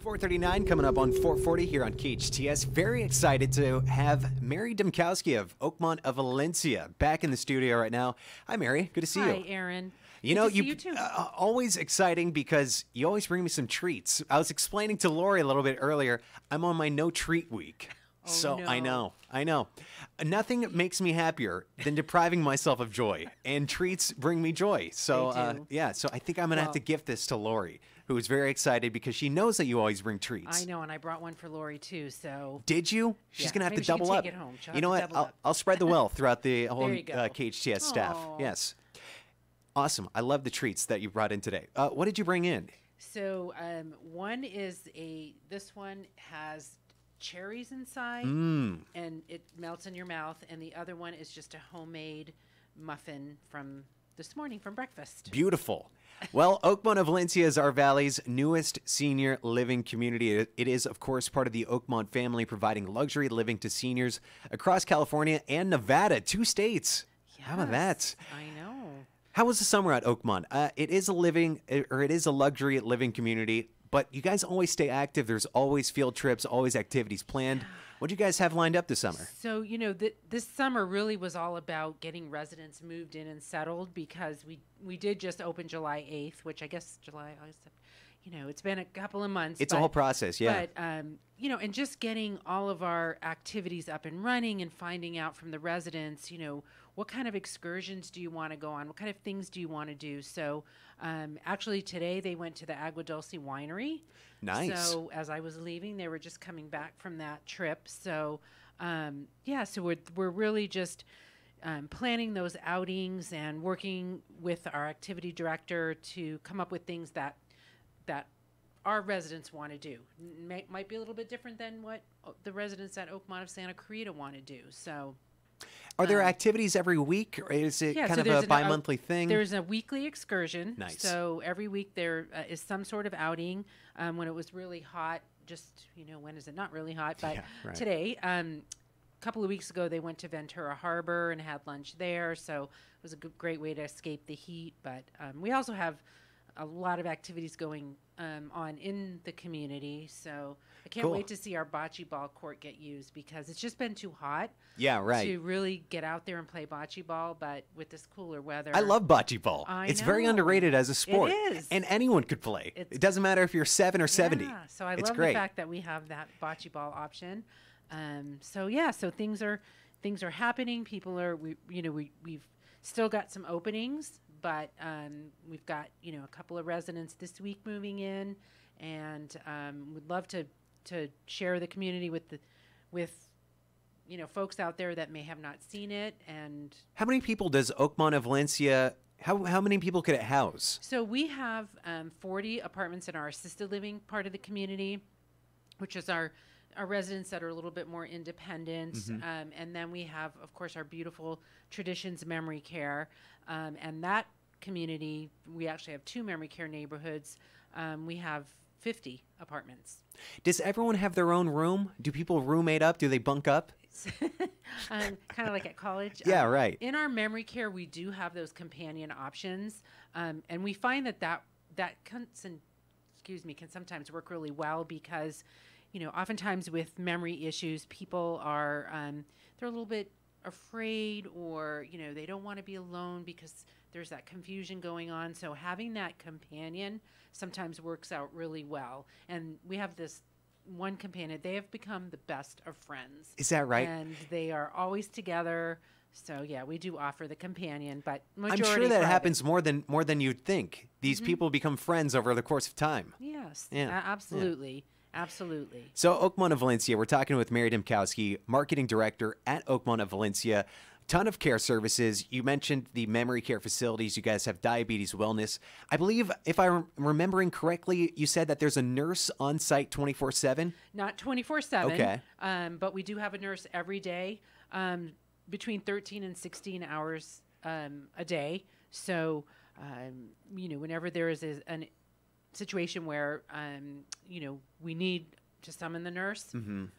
4:39 coming up on 4:40 here on KHTS. Very excited to have Mary Dembkowski of Oakmont of Valencia back in the studio right now. Hi, Mary. Good to see you. Hi, Aaron. You Good know, to see you too. Always exciting because you always bring me some treats. I was explaining to Lori a little bit earlier, I'm on my no treat week. Oh, no. I know. Nothing makes me happier than depriving myself of joy, and treats bring me joy. So, They do. yeah, so I think I'm going to have to gift this to Lori, who is very excited because she knows that you always bring treats. I know, and I brought one for Lori too. So Did you? She's Yeah, going to have maybe to she can double up. take it home. She'll You know have what? to double up. I'll spread the wealth throughout the whole There you go. KHTS staff. Aw. Yes. Awesome. I love the treats that you brought in today. What did you bring in? So one is this one has cherries inside, Mm. and it melts in your mouth, and the other one is just a homemade muffin from this morning from breakfast. Beautiful. Well, Oakmont of Valencia is our valley's newest senior living community. It is, of course, part of the Oakmont family, providing luxury living to seniors across California and Nevada, 2 states. How about that? Yes, I know. How was the summer at Oakmont? It is a luxury living community, but you guys always stay active. There's always field trips, always activities planned. What do you guys have lined up this summer? So, this summer really was all about getting residents moved in and settled, because we did just open July 8th, which I guess July, August, it's been a couple of months. It's a whole process, yeah. But, and just getting all of our activities up and running and finding out from the residents, what kind of excursions do you want to go on? What kind of things do you want to do? So, actually today they went to the Agua Dulce winery. Nice. So as I was leaving, they were just coming back from that trip. So, so we're really just planning those outings and working with our activity director to come up with things that our residents want to do. Might be a little bit different than what the residents at Oakmont of Santa Clarita want to do. So, Are there activities every week, or is it kind of a bi-monthly thing? There's a weekly excursion. Nice. So every week there is some sort of outing. When it was really hot, just, when is it not really hot? But Yeah, right. today, a couple of weeks ago, they went to Ventura Harbor and had lunch there. So it was a great way to escape the heat. But we also have a lot of activities going on in the community. So I can't Cool. wait to see our bocce ball court get used, because it's just been too hot Yeah, right. to really get out there and play bocce ball. But with this cooler weather, I love bocce ball. I It's very know. underrated as a sport. It is. And anyone could play. It's- It doesn't matter if you're 7 or 70. Yeah, so I It's love great. the fact that we have that bocce ball option. So things are happening. People are we've still got some openings, but we've got a couple of residents this week moving in, and would love to share the community with folks out there that may have not seen it. And How many people does Oakmont of Valencia, how many people could it house? so we have 40 apartments in our assisted living part of the community, which is our residents that are a little bit more independent. And then we have, of course, our beautiful Traditions Memory Care. And that community, we actually have 2 memory care neighborhoods. We have 50 apartments. Does everyone have their own room? Do people roommate up? Do they bunk up? Kind of like at college. Yeah, right. In our memory care, we do have those companion options. And we find that can sometimes work really well, because oftentimes with memory issues, people are they're a little bit afraid, or they don't want to be alone because there's that confusion going on. So having that companion sometimes works out really well. And we have this one companion. They have become the best of friends. Is that right? And they are always together. So yeah, we do offer the companion, but I'm majority sure that private. happens more than you'd think. These people become friends over the course of time. Yes, Yeah, absolutely. Absolutely. So Oakmont of Valencia, we're talking with Mary Dembkowski, Marketing Director at Oakmont of Valencia. Ton of care services. You mentioned the memory care facilities. You guys have diabetes wellness. I believe, if I'm remembering correctly, you said that there's a nurse on site 24/7? Not 24/7. Okay. But we do have a nurse every day, between 13 and 16 hours a day. So, whenever there is a situation where, we need to summon the nurse,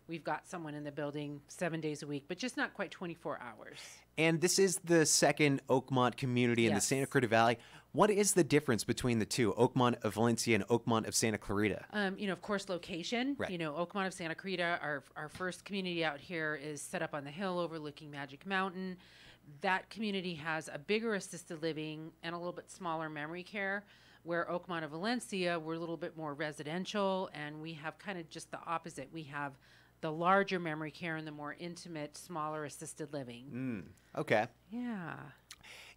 we've got someone in the building 7 days a week, but just not quite 24 hours. And this is the second Oakmont community in the Yes. Santa Clarita Valley. What is the difference between the two, Oakmont of Valencia and Oakmont of Santa Clarita? Of course, location. Right. Oakmont of Santa Clarita, our first community out here is set up on the hill overlooking Magic Mountain. That community has a bigger assisted living and a little bit smaller memory care, where Oakmont of Valencia, we're a little bit more residential, and we have kind of just the opposite. We have the larger memory care and the more intimate, smaller assisted living. Okay. Yeah.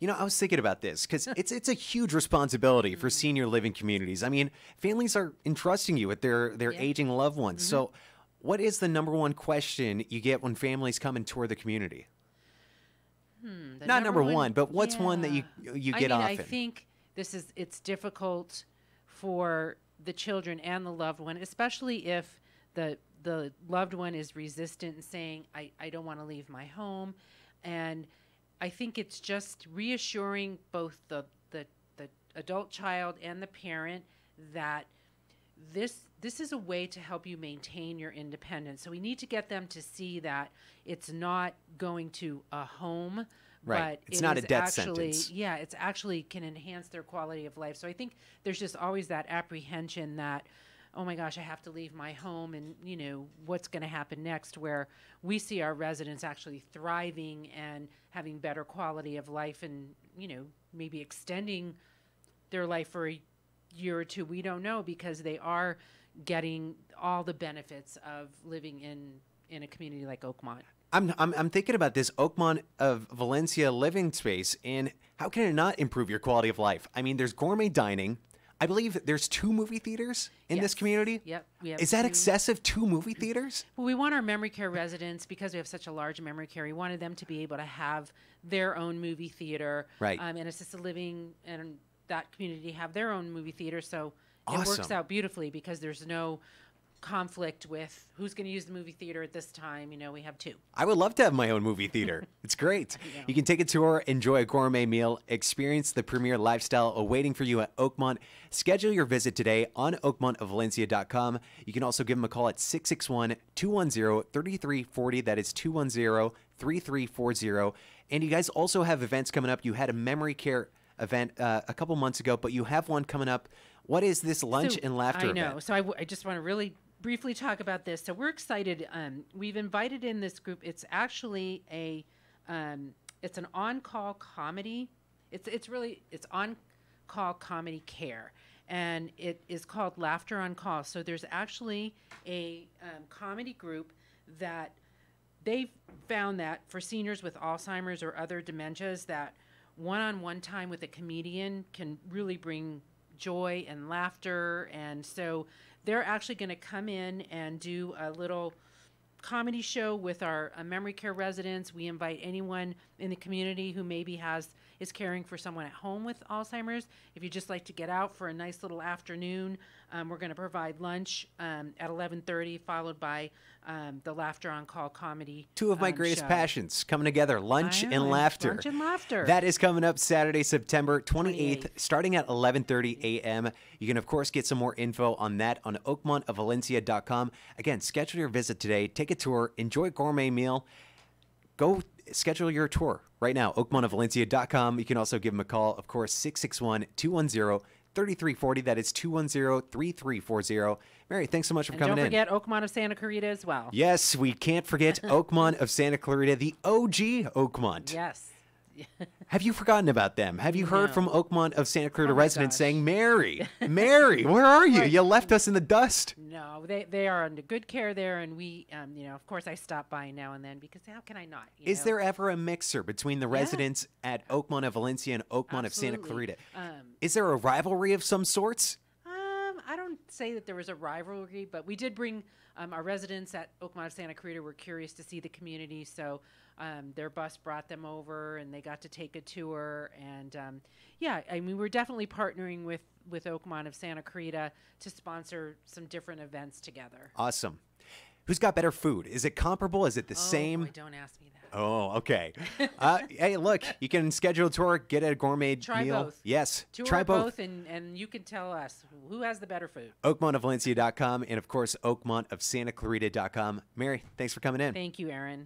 I was thinking about this because it's a huge responsibility for senior living communities. I mean, families are entrusting you with their aging loved ones. So what is the number one question you get when families come and tour the community? Not number one, but what's one that you get often? I think it's difficult for the children and the loved one, especially if the loved one is resistant and saying, I don't want to leave my home. And I think it's just reassuring both the adult child and the parent that this is a way to help you maintain your independence. So we need to get them to see that it's not going to a home, right. But It's not a death actually, sentence. Yeah, it's actually can enhance their quality of life. So I think there's just always that apprehension that, oh my gosh, I have to leave my home and, what's going to happen next, where we see our residents actually thriving and having better quality of life and, maybe extending their life for a year or two. We don't know, because they are getting all the benefits of living in a community like Oakmont. I'm thinking about this Oakmont of Valencia living space, and how can it not improve your quality of life? I mean, there's gourmet dining. I believe there's 2 movie theaters in this community. Yep. We have Is that 2. excessive, 2 movie theaters? Well, we want our memory care residents, because we have such a large memory care, we wanted them to be able to have their own movie theater. Right. And assisted living and that community have their own movie theater. So Awesome. It works out beautifully, because there's no conflict with who's going to use the movie theater at this time. We have 2. I would love to have my own movie theater. It's great. You can take a tour, enjoy a gourmet meal, experience the premier lifestyle awaiting for you at Oakmont. Schedule your visit today on oakmontofvalencia.com. You can also give them a call at 661-210-3340. That is 210-3340. And you guys also have events coming up. You had a memory care event a couple months ago, but you have one coming up. What is this lunch and laughter event? I know. So I just want to really briefly talk about this. So we're excited. We've invited in this group. It's actually it's an on-call comedy. It's on-call comedy care, and it is called Laughter on Call. So there's actually a comedy group that they've found that for seniors with Alzheimer's or other dementias, that one-on-one time with a comedian can really bring joy and laughter. And so they're actually going to come in and do a little comedy show with our memory care residents. We invite anyone in the community who maybe is caring for someone at home with Alzheimer's. If you'd just like to get out for a nice little afternoon, we're going to provide lunch at 11:30, followed by the Laughter on Call comedy. 2 of my greatest show. passions coming together, lunch and laughter. Lunch and laughter. That is coming up Saturday, September 28th, starting at 11:30 a.m. You can, of course, get some more info on that on oakmontofvalencia.com. Again, schedule your visit today. Take a tour. Enjoy a gourmet meal. Go schedule your tour right now, oakmontofvalencia.com. You can also give them a call, of course, 661-210-3340. That is 210-3340. Mary, thanks so much for coming in. Don't forget Oakmont of Santa Clarita as well. Yes, we can't forget Oakmont of Santa Clarita, the OG Oakmont. Yes. Have you forgotten about them? Have you heard from Oakmont of Santa Clarita Oh my residents gosh. saying, Mary, where are you? You left us in the dust. No, they are under good care there, and we, of course, I stop by now and then, because how can I not? Is there ever a mixer between the residents at Oakmont of Valencia and Oakmont of Santa Absolutely. Clarita? Is there a rivalry of some sorts? I don't say that there was a rivalry, but we did bring our residents at Oakmont of Santa Clarita were curious to see the community, so their bus brought them over, and they got to take a tour. And we're definitely partnering with Oakmont of Santa Clarita to sponsor some different events together. Awesome. Who's got better food? Is it comparable? Is it the same? Boy, don't ask me that. Oh, okay. Hey, look, you can schedule a tour, get a gourmet Try meal. both. Yes, Tour try both. and you can tell us who has the better food. oakmontofvalencia.com and, of course, oakmontofsantaclarita.com. Mary, thanks for coming in. Thank you, Aaron.